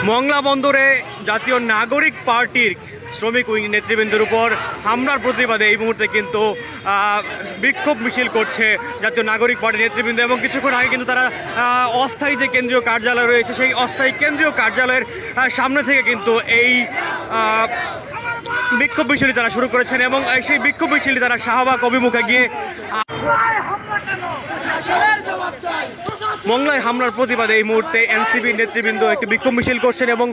মংলা বন্দরে জাতীয় নাগরিক পার্টির শ্রমিক উইং নেতৃবৃন্দের উপর হামলার প্রতিবাদে এই মুহূর্তে কিন্তু বিক্ষোভ মিছিল করছে জাতীয় নাগরিক পার্টির নেতৃবৃন্দ। এবং কিছুক্ষণ আগে কিন্তু তারা অস্থায়ী যে কেন্দ্রীয় কার্যালয় রয়েছে সেই অস্থায়ী কেন্দ্রীয় কার্যালয়ের সামনে থেকে কিন্তু এই বিক্ষোভ মিছিলটি তারা শুরু করেছেন। এবং সেই বিক্ষোভ মিছিলটি তারা শাহবাগ অভিমুখে গিয়ে মংলায় হামলার প্রতিবাদে এই মুহূর্তে এনসিপি নেতৃবৃন্দ একটি বিক্ষোভ মিছিল করছেন। এবং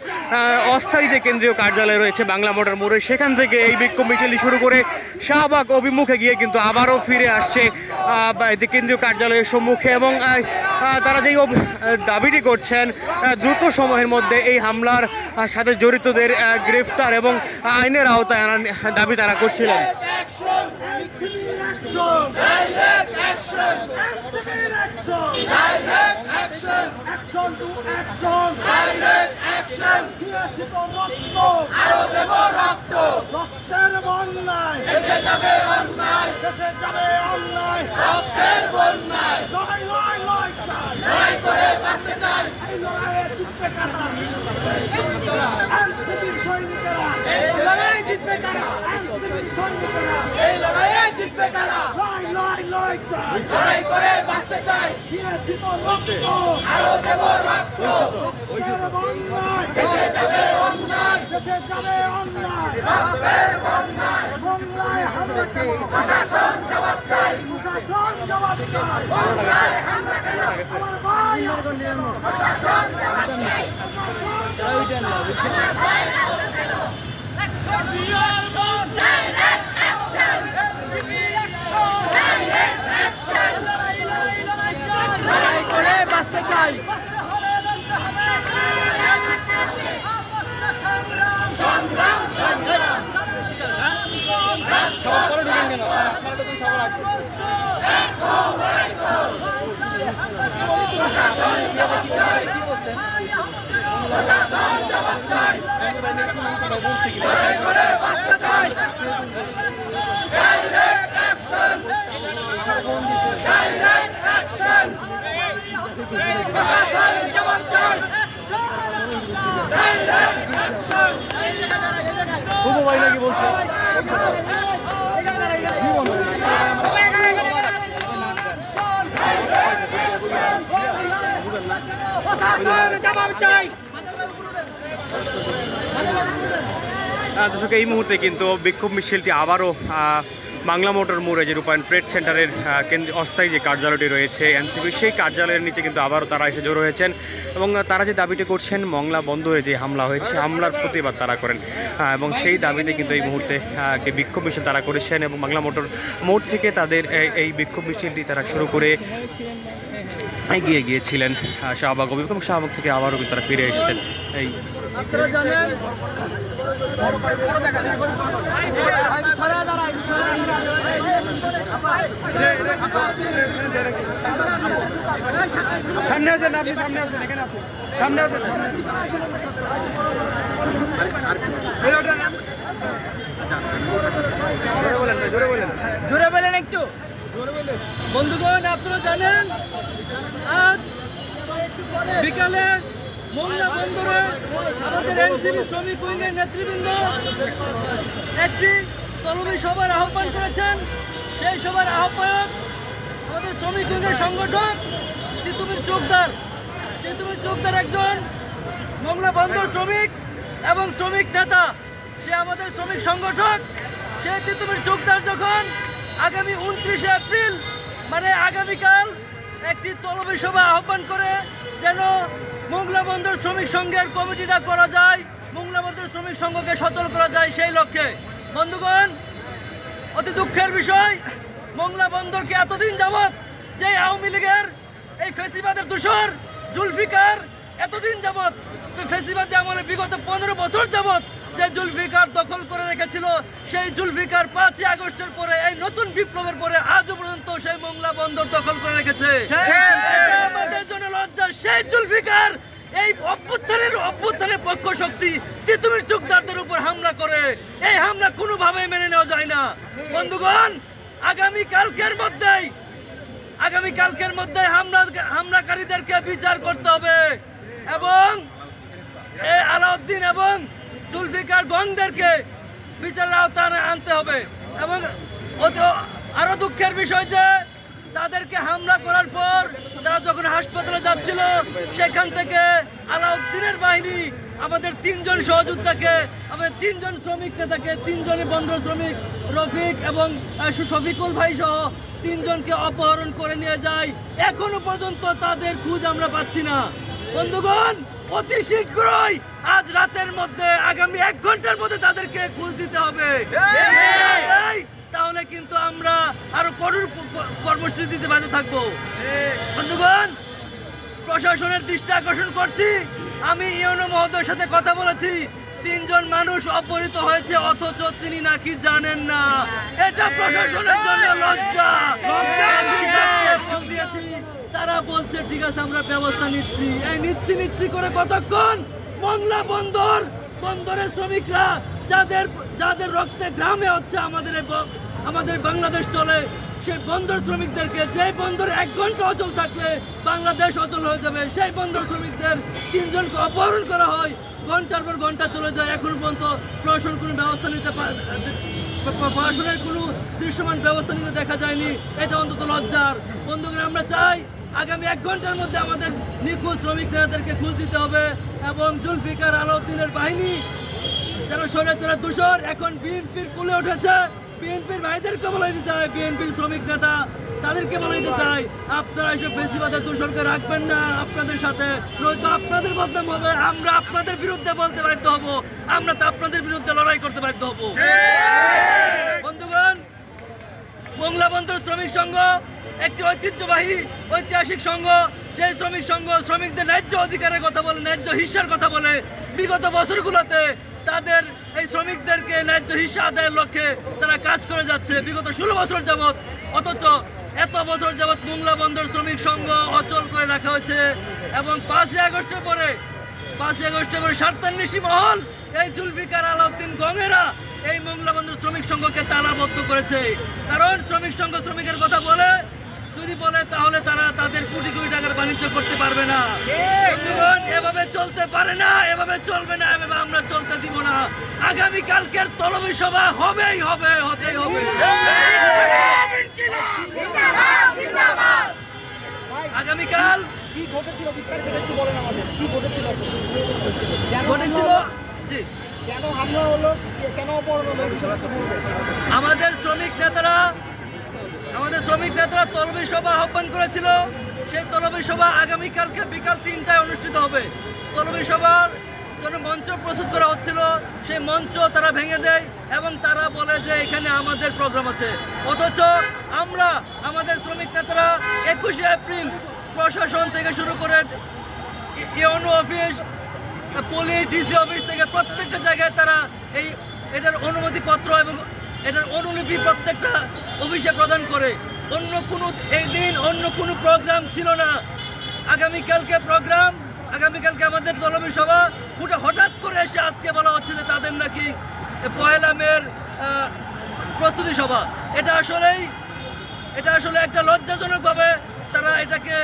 অস্থায়ী যে কেন্দ্রীয় কার্যালয় রয়েছে বাংলা মোটর মোড়ে সেখান থেকে এই বিক্ষোভ মিছিলটি শুরু করে শাহবাগ অভিমুখে গিয়ে কিন্তু আবারও ফিরে আসছে কেন্দ্রীয় কার্যালয়ের সম্মুখে। এবং তারা যেই দাবিটি করছেন দ্রুত সময়ের মধ্যে এই হামলার সাথে জড়িতদের গ্রেফতার এবং আইনের আওতায় আনার দাবি তারা করছিলেন। দর্শক এই মুহূর্তে কিন্তু বিক্ষোভ মিছিলটি আবারও বাংলা মোটর মোড়ে যে রূপায়ণ ট্রেড সেন্টারের অস্থায়ী যে কার্যালয়টি রয়েছে এনসিপি সেই কার্যালয়ের নিচে কিন্তু আবারও তারা এসে জড়ো হয়েছেন। এবং তারা যে দাবিটি করছেন মংলা বন্দরে যে হামলা হয়েছে হামলার প্রতিবাদ তারা করেন এবং সেই দাবিতে কিন্তু এই মুহূর্তে একটি বিক্ষোভ মিছিল তারা করেছেন। এবং বাংলা মোটর মোড় থেকে তাদের এই বিক্ষোভ মিছিলটি তারা শুরু করে এগিয়ে গিয়েছিলেন শাহবাগ অভিমুখে এবং শাহবাগ থেকে আবারও কিন্তু তারা ফিরে এসেছেন। এই সামনে আসেন, আপনি সামনে আসেন, এখানে আসেন, সামনে আসেন, জোরে বলেন, একটু জোরে বলেন। বন্ধুগণ, আপনারা জানেন আজ বিকালে মংলা বন্দরে আমাদের এনসিপি শ্রমিক উইংয়ের নেতৃবৃন্দ একটি কলমি সভার আহ্বান করেছেন। সেই সভার আহ্বায়ক আমাদের শ্রমিক উইংয়ের সংগঠক তিতুমির চোকদার। তিতুমির চোকদার একজন মংলা বন্দর শ্রমিক এবং শ্রমিক নেতা, সে আমাদের শ্রমিক সংগঠক। সেই তিতুমির চোকদার যখন আগামী 29শে এপ্রিল মানে আগামীকাল একটি তলবি সভা আহ্বান করে যেন মংলা বন্দর শ্রমিক সংঘের কমিটিটা করা যায়, মংলা বন্দর শ্রমিক সংঘকে সচল করা যায় সেই লক্ষ্যে। বন্ধুগণ, অতি দুঃখের বিষয়, মংলা বন্দরকে এতদিন যাবৎ যে আওয়ামী লীগের এই ফেসিবাদের দূষর জুলফিকার এতদিন যাবৎ ফেসিবাদে আমলে বিগত 15 বছর যাবৎ যে জুলফিকার দখল করে রেখেছিল, সেই জুলফিকার 5ই আগস্টের পরে এই নতুন বিপ্লবের পরে আজও পর্যন্ত সেই মংলা বন্দর দখল করে রেখেছে। আমাদের জন্য লজ্জা, সেই জুলফিকার এই অভ্যুত্থানের পক্ষ শক্তি তিতুমির চোকদারদের উপর হামলা করে। এই হামলা কোনোভাবেই মেনে নেওয়া যায় না। বন্ধুগণ, আগামী কালকের মধ্যে হামলাকারীদেরকে বিচার করতে হবে এবং আলাউদ্দিন এবং জুলফিকার গংদেরকে বিচারের আওতায় আনতে হবে। এবং আরো দুঃখের বিষয় যে তাদেরকে হামলা করার পর তারা যখন হাসপাতালে যাচ্ছিল সেখান থেকে আলাউদ্দিনের বাহিনী আমাদের 3 জন সহযোদ্ধাকে, আমাদের 3 জন শ্রমিক নেতাকে, 3 জনই বন্দর শ্রমিক রফিক এবং শফিকুল ভাই সহ 3 জনকে অপহরণ করে নিয়ে যায়। এখনো পর্যন্ত তাদের খোঁজ আমরা পাচ্ছি না। বন্ধুগণ, অতি শীঘ্রই আজ রাতের মধ্যে, আগামী 1 ঘন্টার মধ্যে তাদেরকে খোঁজ দিতে হবে। তাহলে কিন্তু আমরা আরো কঠোর কর্মসূচি দিতে বাধ্য থাকবো। বন্ধুগণ, প্রশাসনের দৃষ্টি আকর্ষণ করছি, আমি ইউনো মহোদয়ের সাথে কথা বলেছি, 3 জন মানুষ অপহৃত হয়েছে অথচ তিনি নাকি জানেন না। এটা প্রশাসনের জন্য লজ্জা। দিয়েছি, তারা বলছে ঠিক আছে আমরা ব্যবস্থা নিচ্ছি। এই নিচ্ছি করে কতক্ষণ? মংলা বন্দরের শ্রমিকরা যাদের রক্তে গ্রামে হচ্ছে আমাদের বাংলাদেশ চলে, সেই বন্দর শ্রমিকদেরকে, যে বন্দর 1 ঘন্টা অচল থাকলে বাংলাদেশ অচল হয়ে যাবে, সেই বন্দর শ্রমিকদের 3 জনকে অপহরণ করা হয়। ঘন্টার পর ঘন্টা চলে যায়, এখন পর্যন্ত প্রশাসন কোনো ব্যবস্থা নিতে প্রশাসনের কোনো দৃশ্যমান ব্যবস্থা নিতে দেখা যায়নি। এটা অন্তত লজ্জার। বন্ধুগণ, আমরা চাই আগামী 1 ঘন্টার মধ্যে আমাদের নিখোঁজ শ্রমিক নেতাদেরকে খোঁজ দিতে হবে এবং জুলফিকার আলাউদ্দিনের বাহিনী যারা স্বৈরাচার দূষর এখন বিএনপির কুলে উঠেছে, বিএনপির ভাইদেরকে বলে দিতে চাই, বিএনপির শ্রমিক নেতা তাদেরকে বলে দিতে চাই, আপনারা এসব ফেসিবাদের দূষণকে রাখবেন না আপনাদের সাথে, নয়তো আপনাদের বদনাম হবে। আমরা আপনাদের বিরুদ্ধে বলতে বাধ্য হব, আমরা তো আপনাদের বিরুদ্ধে লড়াই করতে বাধ্য হব। বন্ধুগণ, মংলা বন্দর শ্রমিক সংঘ একটি ঐতিহাসিক সংঘ, যে শ্রমিক সংঘ শ্রমিকদের ন্যায্য অধিকারের কথা বলে, ন্যায্য হিস্সার কথা বলে। বিগত বছরগুলোতে তাদের এই শ্রমিকদেরকে ন্যায্য হিস্সা আদায়ের লক্ষ্যে তারা কাজ করে যাচ্ছে বিগত 16 বছর যাবৎ। অথচ এত বছর যাবৎ মংলা বন্দর শ্রমিক সংঘ অচল করে রাখা হয়েছে এবং 5ই আগস্টের পরে স্বার্থান্বেষী মহল, এই জুলফিকার আলাউদ্দিন গঙেরা এই মংলা বন্দর শ্রমিক সংঘকে তালাবদ্ধ করেছে। কারণ শ্রমিক সংঘ শ্রমিকের কথা যদি বলে তাহলে তারা তাদের কোটি কোটি টাকার বাণিজ্য করতে পারবে না। বন্ধুগণ, এভাবে চলতে পারে না, এভাবে চলবে না, এভাবে আমরা চলতে দিব না। আগামী কালকের তলবি সভা হতেই হবে। আগামীকাল কি ঘটেছিল বিস্তারিত একটু বলেন আমাদের, কি ঘটেছিল? জি, কেন হামলা হলো, কেন অপহরণ হলো, এই বিষয়ে একটু বলবেন। আমাদের শ্রমিক নেতারা তলবি সভা আহ্বান করেছিল। সেই তলবি সভা আগামীকালকে বিকাল 3টায় অনুষ্ঠিত হবে। তলবি সভার জন্য মঞ্চ প্রস্তুত করা হচ্ছিল, সেই মঞ্চ তারা ভেঙে দেয় এবং তারা বলে যে এখানে আমাদের প্রোগ্রাম আছে। অথচ আমাদের শ্রমিক নেতারা 21শে এপ্রিল প্রশাসন থেকে শুরু করে UNO office, police, DC office থেকে প্রত্যেকটা জায়গায় তারা এটার অনুমতিপত্র এবং এটার অনুলিপি প্রত্যেকটা অফিসে প্রদান করে। এই দিন অন্য কোনো প্রোগ্রাম ছিল না। আগামীকালকে আমাদের তলবি সভা হঠাৎ করে এসে আজকে বলা হচ্ছে যে তাদের নাকি 1 মের প্রস্তুতি সভা। এটা আসলে একটা লজ্জাজনকভাবে তারা এটাকে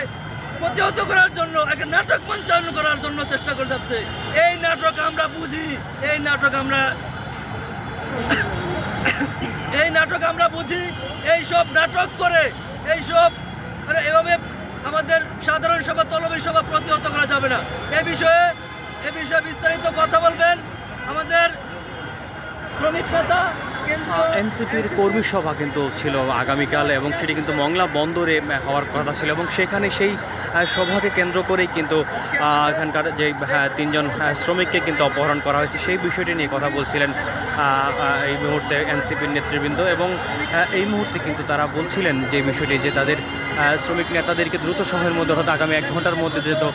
প্রতিহত করার জন্য, একটা নাটক মঞ্চায়ন করার জন্য চেষ্টা করে যাচ্ছে। এই নাটক আমরা বুঝি, এই নাটক আমরা বুঝি। এইসব নাটক করে এভাবে আমাদের সাধারণ সভা, তলবি সভা প্রতিহত করা যাবে না। এ বিষয়ে বিস্তারিত কথা বলবেন আমাদের শ্রমিক নেতা। এনসিপির কর্মী সভা কিন্তু ছিল আগামীকাল এবং সেটি কিন্তু মংলা বন্দরে হওয়ার কথা ছিল এবং সেখানে সেই সভাকে কেন্দ্র করেই কিন্তু এখানকার যে 3 জন শ্রমিককে কিন্তু অপহরণ করা হয়েছে সেই বিষয়টি নিয়ে কথা বলছিলেন এই মুহূর্তে এনসিপির নেতৃবৃন্দ। এবং এই মুহূর্তে কিন্তু তারা বলছিলেন যে বিষয়টি, যে তাদের শ্রমিক নেতাদেরকে দ্রুত সময়ের মধ্যে, অর্থাৎ আগামী 1 ঘন্টার মধ্যে যেহেতু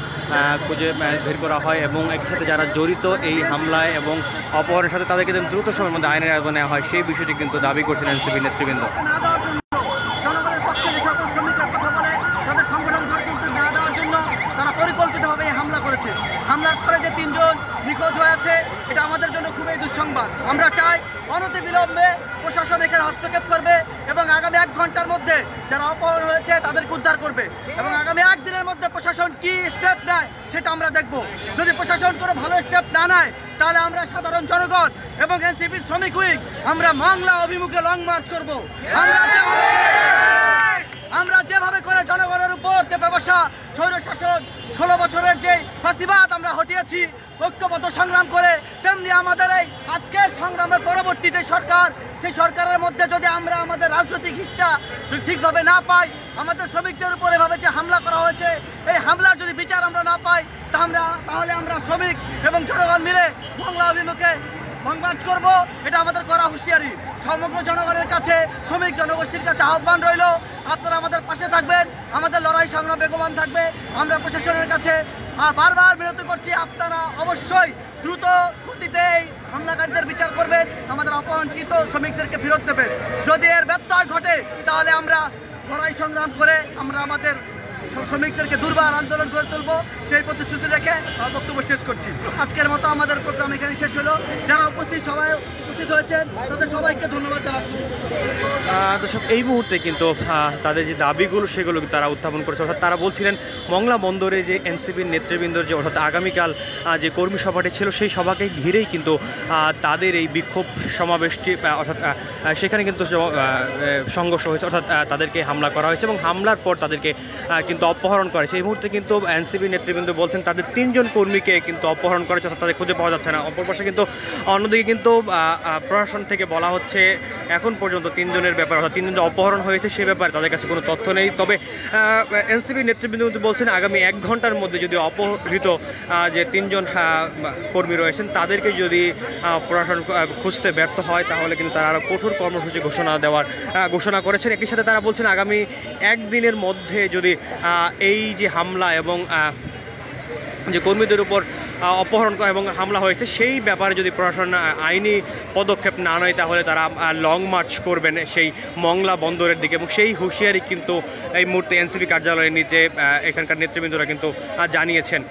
খুঁজে বের করা হয় এবং একই সাথে যারা জড়িত এই হামলায় এবং অপহরণের সাথে তাদেরকে দ্রুত সময়ের মধ্যে আইনের আওতায় নেওয়া হয়, সেই বিষয়টি কিন্তু দাবি করছেন এনসিপি নেতৃবৃন্দ। জনগণের পক্ষে যে সকল শ্রমিকরা কথা বলে তাদের সংগঠন গড়ে তুলতে না দেওয়ার জন্য তারা পরিকল্পিতভাবে হামলা করেছে। হামলার পরে যে 3 জন জন নিখোঁজ হয়েছে, এটা আমাদের জন্য খুবই দুঃসংবাদ। আমরা চাই অনতিবিলম্বে প্রশাসন এখানে হস্তক্ষেপ করবে এবং আগামী 1 ঘন্টার মধ্যে যারা অপহরণ হয়েছে তাদেরকে উদ্ধার করবে এবং আগামী 1 দিনের মধ্যে প্রশাসন কি স্টেপ নেয় সেটা আমরা দেখব। যদি প্রশাসন কোনো ভালো স্টেপ না নেয় তাহলে আমরা সাধারণ জনগণ এবং এনসিপির শ্রমিক উইং আমরা বাংলা অভিমুখে লং মার্চ করব। আমরা যেভাবে করে জনগণের উপর যে ব্যবসা স্বৈরশাসন 16 বছরের যে ফাঁসিবাদ আমরা হটিয়েছি ঐক্যবদ্ধ সংগ্রাম করে, তেমনি আমাদের এই আজকের সংগ্রামের পরবর্তী যে সরকার, সেই সরকারের মধ্যে যদি আমরা আমাদের রাজনৈতিক হিস্সা ঠিকভাবে না পাই, আমাদের শ্রমিকদের উপর এভাবে যে হামলা করা হয়েছে এই হামলার যদি বিচার আমরা না পাই তাহলে আমরা শ্রমিক এবং জনগণ মিলে বাংলা অভিমুখে সংবাদ করব। এটা আমাদের করা হুঁশিয়ারি। সমগ্র জনগণের কাছে, শ্রমিক জনগোষ্ঠীর কাছে আহ্বান রইল, আপনারা আমাদের পাশে থাকবেন, আমাদের লড়াই সংগ্রাম বেগবান থাকবে। আমরা প্রশাসনের কাছে বারবার বিরতি করছি, আপনারা অবশ্যই দ্রুত গতিতে এই হামলাকারীদের বিচার করবেন, আমাদের অপহরণকৃত শ্রমিকদেরকে ফেরত দেবেন। যদি এর ব্যত্যয় ঘটে তাহলে আমরা লড়াই সংগ্রাম করে আমরা আমাদের শ্রমিকদেরকে দুর্বার আন্দোলন করে তুলবো, সেই প্রতিশ্রুতি রেখে বক্তব্য শেষ করছি। আজকের মতো আমাদের প্রোগ্রাম এখানে শেষ হলো। যারা সবাই উপস্থিত হয়েছেন তাদের সবাইকে ধন্যবাদ জানাচ্ছি। দর্শক, এই মুহূর্তে কিন্তু তাদের যে দাবিগুলো সেগুলো তারা উত্থাপন করেছে। অর্থাৎ তারা বলছিলেন মংলা বন্দরে যে এনসিপির নেতৃবৃন্দর যে অর্থাৎ আগামীকাল যে কর্মী সভাটি ছিল সেই সভাকে ঘিরেই কিন্তু তাদের এই বিক্ষোভ সমাবেশটি অর্থাৎ সেখানে কিন্তু সংঘর্ষ হয়েছে, অর্থাৎ তাদেরকে হামলা করা হয়েছে এবং হামলার পর তাদেরকে কিন্তু অপহরণ করেছে। এই মুহূর্তে কিন্তু এনসিপি নেতৃবৃন্দ বলছেন তাদের 3 জন কর্মীকে কিন্তু অপহরণ করেছে, অর্থাৎ তাদের খুঁজে পাওয়া যাচ্ছে না। অপর পাশে কিন্তু অন্যদিকে কিন্তু প্রশাসন থেকে বলা হচ্ছে এখন পর্যন্ত 3 জনের ব্যাপারে, অর্থাৎ 3 জন অপহরণ হয়েছে সে ব্যাপারে তাদের কাছে কোনো তথ্য নেই। তবে এনসিপি নেতৃবৃন্দ কিন্তু বলছেন আগামী 1 ঘন্টার মধ্যে যদি অপহৃত যে 3 জন কর্মী রয়েছেন তাদেরকে যদি প্রশাসন খুঁজতে ব্যর্থ হয় তাহলে কিন্তু তারা আরও কঠোর কর্মসূচি ঘোষণা করেছেন। একই সাথে তারা বলছেন আগামী 1 দিনের মধ্যে যদি এই যে হামলা এবং যে কর্মীদের উপর অপহরণ এবং হামলা হয়েছে সেই ব্যাপারে যদি প্রশাসন আইনি পদক্ষেপ না নেয় তাহলে তারা লং মার্চ করবেন সেই মংলা বন্দরের দিকে এবং সেই হুঁশিয়ারি কিন্তু এই মুহূর্তে এনসিপি কার্যালয়ের নিচে এখানকার নেতৃবৃন্দরা কিন্তু জানিয়েছেন।